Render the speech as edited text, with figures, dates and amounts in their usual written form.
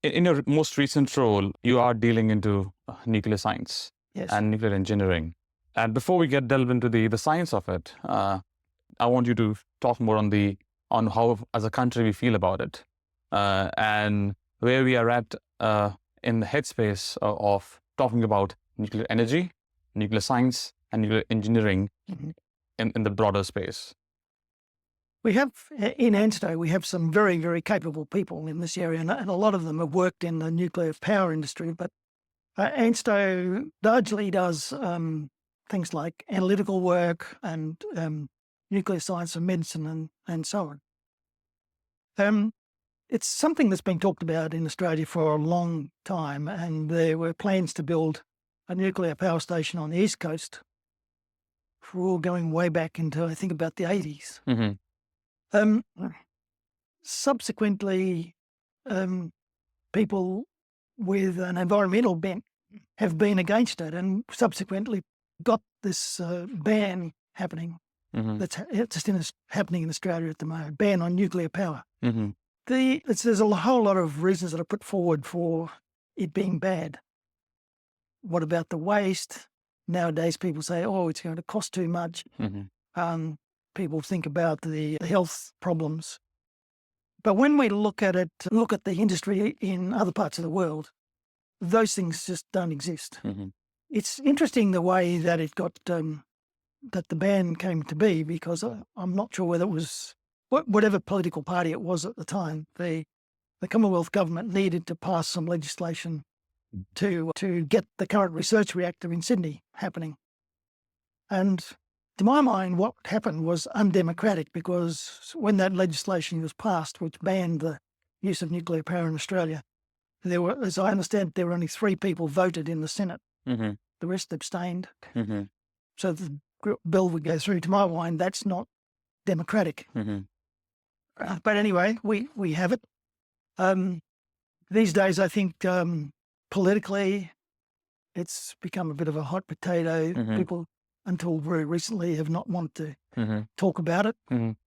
In your most recent role, you are dealing into nuclear science Yes. and nuclear engineering. And before we delve into the science of it, I want you to talk more on how, as a country, we feel about it, and where we are at in the headspace of talking about nuclear energy, nuclear science, and nuclear engineering Mhm. in the broader space. We have, in ANSTO, we have some very, very capable people in this area, and a lot of them have worked in the nuclear power industry. But ANSTO largely does things like analytical work and nuclear science and medicine and so on. It's something that's been talked about in Australia for a long time, and there were plans to build a nuclear power station on the East Coast, for going way back into, I think, about the 80s. Mm-hmm. Um, Subsequently, people with an environmental bent have been against it, and subsequently got this ban happening. Mm-hmm. That's happening in Australia at the moment. Ban on nuclear power. Mm-hmm. There's a whole lot of reasons that are put forward for it being bad. What about the waste? Nowadays, people say, "Oh, it's going to cost too much." Mm-hmm. People think about the health problems. But when we look at the industry in other parts of the world, those things just don't exist. Mm-hmm. It's interesting the way that it got, that the ban came to be, because I'm not sure whether it was whatever political party it was at the time. The Commonwealth government needed to pass some legislation to get the current research reactor in Sydney happening. And to my mind, what happened was undemocratic, because when that legislation was passed, which banned the use of nuclear power in Australia, there were, as I understand, there were only 3 people voted in the Senate. Mm-hmm. The rest abstained. Mm-hmm. So the bill would go through. To my mind, that's not democratic. Mm-hmm. But anyway, we have it. These days, I think politically, it's become a bit of a hot potato. Mm-hmm. People, until very recently, have not wanted to Mm-hmm. talk about it. Mm-hmm.